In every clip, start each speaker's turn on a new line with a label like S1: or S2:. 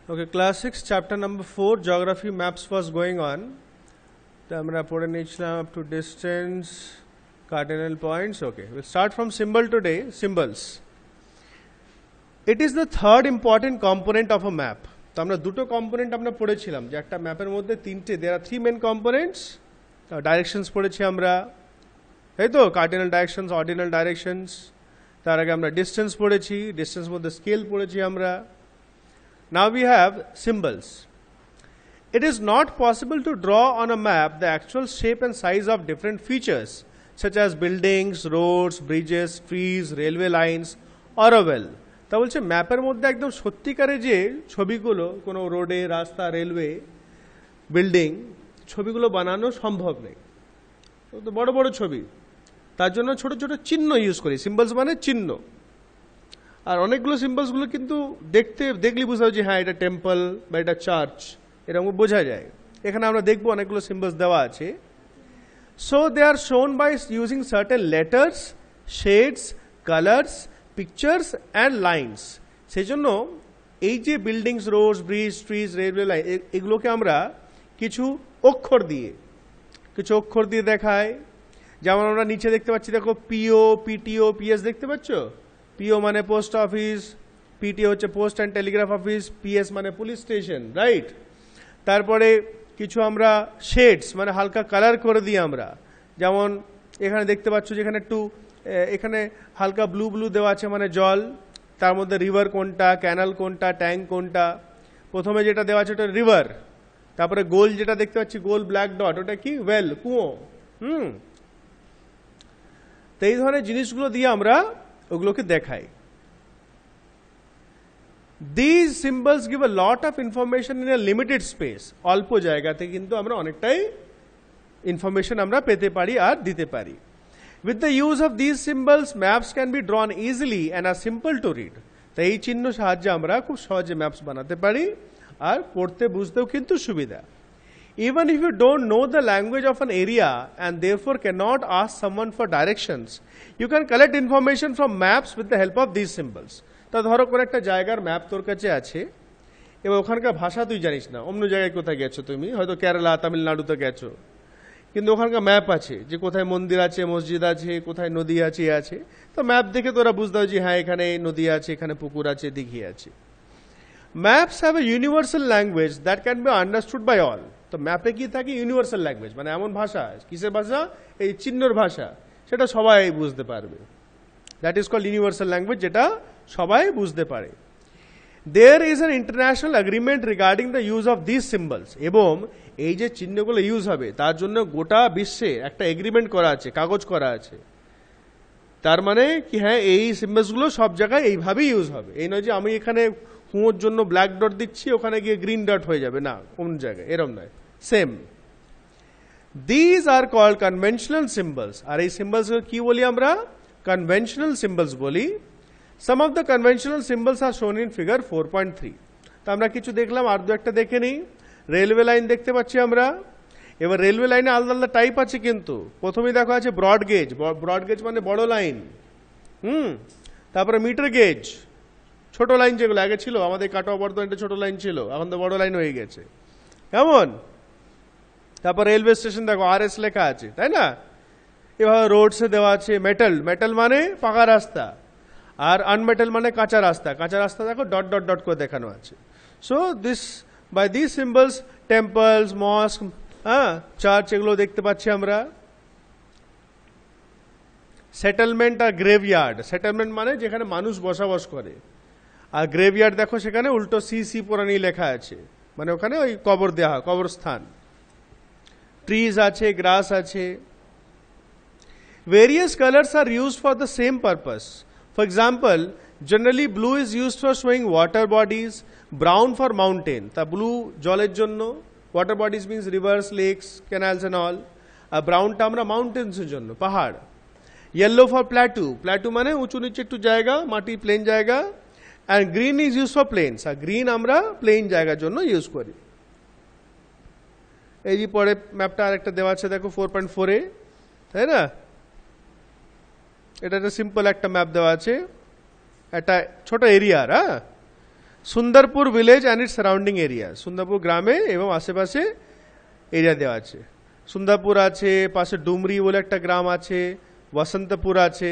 S1: Okay, class 6, chapter number 4, geography maps was going on. তো আমরা পড়ে নিয়েছিলাম up to distance, cardinal points. Okay, we'll start from symbol today, symbols. It is the third important component of a map. তো আমরা দুটো component আমরা পড়েছিলাম যে একটা ম্যাপের মধ্যে তিনটে, there are three main components. Directions পড়েছি আমরা, তাই তো, cardinal directions, ordinal directions. তার আগে আমরা distance পড়েছি, distance মধ্যে স্কেল পড়েছি আমরা. Now we have symbols. It is not possible to draw on a map the actual shape and size of different features such as buildings, roads, bridges, trees, railway lines or a well. তা বলছে ম্যাপের মধ্যে একদম সত্যিকারে যে ছবিগুলো কোনো রোডে, রাস্তা, রেলওয়ে, বিল্ডিং, ছবিগুলো বানানো সম্ভব নেই, তো বড় বড় ছবি, তার জন্য ছোট ছোট চিহ্ন ইউজ করি। সিম্বলস মানে চিহ্ন। আর অনেকগুলো সিম্বলসগুলো কিন্তু দেখলে বুঝতে হবে যে হ্যাঁ এটা টেম্পল বা এটা চার্চ, এরকম বোঝা যায়। এখানে আমরা দেখবো অনেকগুলো সিম্বলস দেওয়া আছে। So they are shown by using certain letters, shades, colours, pictures and lines. সেই জন্য এই যে buildings, roads, bridge, trees, railway line, এগুলোকে আমরা কিছু অক্ষর দিয়ে দেখাই। যেমন আমরা নিচে দেখতে পাচ্ছি, দেখো পিও, পিটিও, পিএস দেখতে পাচ্ছ। পিও মানে পোস্ট অফিস, পিটিও হচ্ছে post and Telegraph office, PS মানে পুলিশ স্টেশন, রাইট। তারপরে কিছু আমরা শেডস মানে হালকা কালার করে দিই আমরা। যেমন এখানে দেখতে পাচ্ছ যেখানে একটু এখানে হালকা ব্লু ব্লু দেওয়া আছে মানে জল, তার মধ্যে রিভার কোনটা, ক্যানাল কোনটা, ট্যাঙ্ক কোনটা। প্রথমে যেটা দেওয়া আছে ওটা রিভার, তারপরে গোল যেটা দেখতে পাচ্ছি গোল ব্ল্যাক ডট, ওটা কি ওয়েল, কুয়ো। তো এই ধরনের জিনিসগুলো দিয়ে আমরা ওগুলোকে দেখাই। These symbols give a lot of information in a limited space. অল্প জায়গাতে কিন্তু আমরা অনেকটাই ইনফরমেশন আমরা পেতে পারি আর দিতে পারি। With the use of these symbols, maps can be drawn easily and are simple to read. তাই এই চিহ্ন সাহায্যে আমরা খুব সহজে ম্যাপস বানাতে পারি আর পড়তে বুঝতেও কিন্তু সুবিধা। Even if you don't know the language of an area and therefore cannot ask someone for directions, you can collect information from maps with the help of these symbols. তা ধরো কোনো একটা জায়গার ম্যাপ তোর কাছে আছে, এবার ওখানকার ভাষা তুই জানিস না, অন্য জায়গায় কোথায় গেছো তুমি, হয়তো কেরালা, তামিলনাড়ুতে গেছো, কিন্তু ওখানকার ম্যাপ আছে যে কোথায় মন্দির আছে, মসজিদ আছে, কোথায় নদী আছে, আছে। তো ম্যাপ দেখে তোরা বুঝতে হবে যে হ্যাঁ এখানে নদী আছে, এখানে পুকুর আছে, দিঘি আছে। Maps have a universal language that can be understood by all. তো ম্যাপে কি থাকে? ইউনিভার্সাল ল্যাঙ্গুয়েজ, মানে এমন ভাষা, কিসের ভাষা? এই চিহ্নর ভাষা, সেটা সবাই বুঝতে পারবে। That is called universal language, যেটা সবাই বুঝতে পারে। There is an international agreement regarding the use of this symbols. এবং এই যে চিহ্নগুলো ইউজ হবে তার জন্য গোটা বিশ্বে একটা এগ্রিমেন্ট করা আছে, কাগজ করা আছে। তার মানে কি, হ্যাঁ এই সিম্বলসগুলো সব জায়গায় এইভাবেই ইউজ হবে। এই নয় যে আমি এখানে হুঁয়োর জন্য ব্ল্যাক ডট দিচ্ছি, ওখানে গিয়ে গ্রিন ডট হয়ে যাবে, না, কোন জায়গায় এরম নয়, same. These are called conventional symbols. আর এই সিম্বলস কি বলি আমরা? কনভেনশনাল সিম্বলস বলি। Some of the conventional symbols are shown in figure 4.3। তো আমরা কিছু দেখলাম, আর দু একটা দেখে নিই। রেলওয়ে লাইন দেখতে পাচ্ছি আমরা। এবার রেলওয়ে লাইনে আলাদা আলাদা টাইপ আছে, কিন্তু প্রথমেই দেখো আছে ব্রড গেজ। ব্রড গেজ মানে বড় লাইন। তারপরে মিটার গেজ, ছোট লাইন যেগুলো আগে ছিল, আমাদের কাটোয়া বর্ধমানে ছোট লাইন ছিল, এখন তো বড় লাইন হয়ে গেছে, কেমন। তারপর রেলওয়ে স্টেশন দেখো RS লেখা আছে, তাই না। এভাবে রোডসে দেওয়া আছে মেটাল। মেটাল মানে পাকা রাস্তা, আর আনমেটাল মানে কাঁচা রাস্তা। কাঁচা রাস্তা দেখো ডট ডট ডট করে দেখানো আছে। So this by this symbols temples, mosque, church, এগুলো দেখতে পাচ্ছি আমরা। সেটেলমেন্ট আর গ্রেভইয়ার্ড। সেটেলমেন্ট মানে যেখানে মানুষ বসবাস করে, আর গ্রেভইয়ার্ড দেখো সেখানে উল্টো সি পুরানি লেখা আছে, মানে ওখানে ওই কবর দেওয়া হয়, কবরস্থান। ট্রিজ আছে, গ্রাস আছে। Various colours are used for the same purpose. For example, generally blue is used for showing water bodies, brown for mountain. তা ব্লু জলের জন্য, water bodies means rivers, lakes, canals and all. আর ব্রাউনটা আমরা মাউন্টেন্সের জন্য, পাহাড়। Yellow for plateau. প্ল্যাটু মানে উঁচু নিচে একটু জায়গা, মাটি, প্লেন জায়গা। And green is used for plains. আর গ্রিন আমরা প্লেন জায়গার জন্য ইউজ করি। এই যে পরে ম্যাপটা আরেকটা দেওয়া আছে দেখো 4.4-এ, তাই না। এটা একটা সিম্পল একটা ম্যাপ দেওয়া আছে, একটা ছোট এরিয়ার। Sundarpur village and it's surrounding area, Sundarpur গ্রামে এবং আশেপাশে এরিয়া দেওয়া আছে। সুন্দরপুর আছে, পাশে ডুমরি বলে একটা গ্রাম আছে, বসন্তপুর আছে,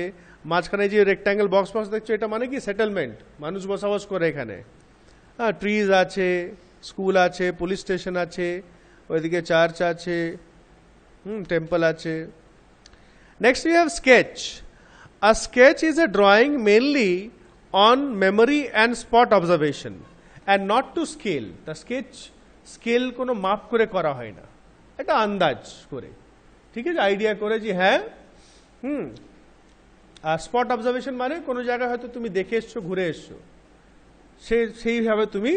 S1: মাঝখানে যে রেক্ট্যাঙ্গেল বক্স বক্স দেখছো এটা মানে কি সেটেলমেন্ট, মানুষ বসবাস করে এখানে। হ্যাঁ, ট্রিজ আছে, স্কুল আছে, পুলিশ স্টেশন আছে, ওইদিকে চার্চ আছে, টেম্পল আছে। Next we have sketch. A sketch is a drawing mainly on memory and spot observation and not to scale. The scale কোনো মাপ করে করা হয় না, এটা আন্দাজ করে, ঠিক আছে, আইডিয়া করে যে হ্যাঁ। আর স্পট অবজারভেশন মানে কোনো জায়গায় হয়তো তুমি দেখে এসছো, ঘুরে এসছো, সেইভাবে তুমি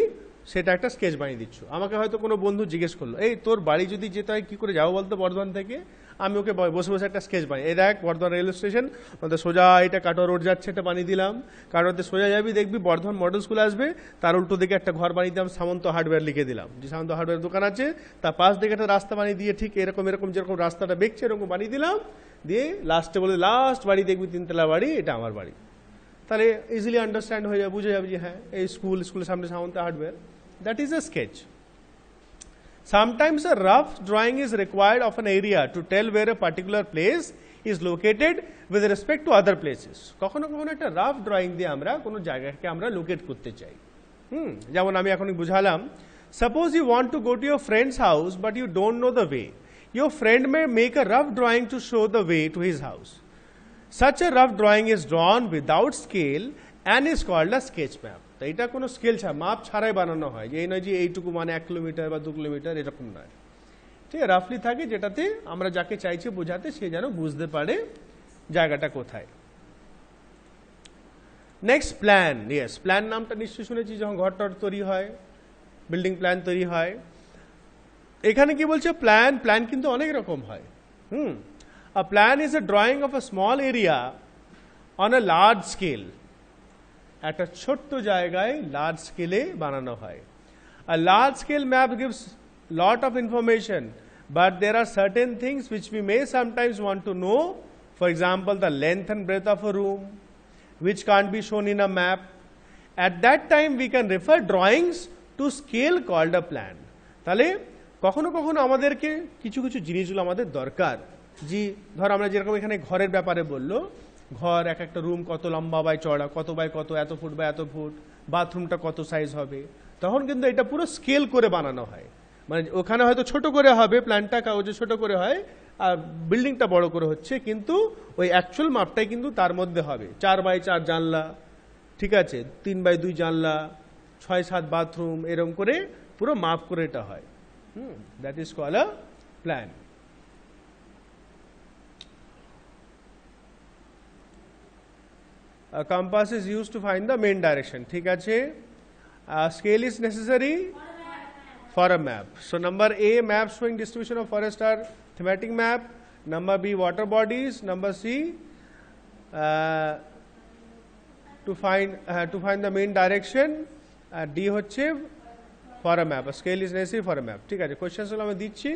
S1: সেটা একটা স্কেচ বানিয়ে দিচ্ছ। আমাকে হয়তো কোনো বন্ধু জিজ্ঞেস করলো, এই তোর বাড়ি যদি যেতে হয় কী করে যাবো বলতো বর্ধমান থেকে, আমি ওকে বসে বসে একটা স্কেচ বানিয়ে, এই দেখ বর্ধমান রেলওয়ে স্টেশন, ওদের সোজা এটা কাটোয়া রোড যাচ্ছে, এটা বানিয়ে দিলাম। কাটোয়াতে সোজা যাবি দেখবি বর্ধমান মডেল স্কুল আসবে, তার উল্টো দিকে একটা ঘর বানিয়ে দিলাম, সামন্ত হার্ডওয়্যার লিখে দিলাম, যে সামন্ত হার্ডওয়্যার দোকান আছে, তার পাশ দিকে একটা রাস্তা বানিয়ে দিয়ে ঠিক এরকম এরকম যেরকম রাস্তাটা বেঁকছে এরকম বানিয়ে দিলাম, দিয়ে লাস্টে বলে লাস্ট বাড়ি দেখবি 3 তলা বাড়ি, এটা আমার বাড়ি। তাহলে ইজিলি আন্ডারস্ট্যান্ড হয়ে যাবে, বুঝে যাবে যে হ্যাঁ এই স্কুলের সামনে Samanta hardware. That is a sketch. Sometimes a rough drawing is required of an area to tell where a particular place is located with respect to other places. কখনো কখনো একটা রাফ ড্রয়িং দিয়ে আমরা কোনো জায়গাকে আমরা লোকেট করতে চাই। যেমন আমি এখন বুঝালাম, suppose you want to go to your friends house but you don't know the way, your friend may make a rough drawing to show the way to his house. Such a rough drawing is drawn without scale and is called a sketch map. তো এটা কোনো scale ছাড়া, মাপ ছাড়াই বানানো হয়, যে এই নয় যে এইটুকু মানে 1 কিলোমিটার বা 2 কিলোমিটার এরকম নয়, ঠিক আছে, রাফলি থাকে, যেটাতে আমরা যাকে চাইছি বোঝাতে সে যেন বুঝতে পারে জায়গাটা কোথায়। Next plan. ইয়েস, প্ল্যান নামটা নিশ্চয়ই শুনেছি, যখন ঘরটর তৈরি হয়, বিল্ডিং প্ল্যান তৈরি হয়। এখানে কি বলছে প্ল্যান, প্ল্যান কিন্তু অনেক রকম হয়। A plan is a drawing of a small area on a large scale. একটা ছোট্ট জায়গায় লার্জ স্কেলে বানানো হয়। A large scale map gives lot of information, but there are certain things which we may sometimes want to know. For example, the length and breadth of a room, which can't be shown in a map. At that time, we can refer drawings to scale called a plan. তাহলে কখনো কখনো আমাদেরকে কিছু কিছু জিনিসগুলো আমাদের দরকার। জি, ধর আমরা যেরকম এখানে ঘরের ব্যাপারে বললো, ঘর এক একটা রুম কত লম্বা বাই চড়া, কত বাই কত, এত ফুট বাই এত ফুট, বাথরুমটা কত সাইজ হবে, তখন কিন্তু এটা পুরো স্কেল করে বানানো হয়। মানে ওখানে হয়তো ছোট করে হবে, প্ল্যানটা কাগজে ছোট করে হয়, আর বিল্ডিংটা বড় করে হচ্ছে, কিন্তু ওই অ্যাকচুয়াল মাপটাই কিন্তু তার মধ্যে হবে। 4 বাই 4 জানলা, ঠিক আছে, 3 বাই 2 জানলা, 6-7 বাথরুম, এরকম করে পুরো মাপ করে এটা হয়। That is called a plan. A compass is used to find the main direction. ঠিক আছে, scale is necessary for a map. So number A, map showing distribution of forest are thematic map. Number B, water bodies. Number C, to find the main direction. D হচ্ছে for a map. A scale is necessary for a map. ঠিক আছে, question আমি দিচ্ছি।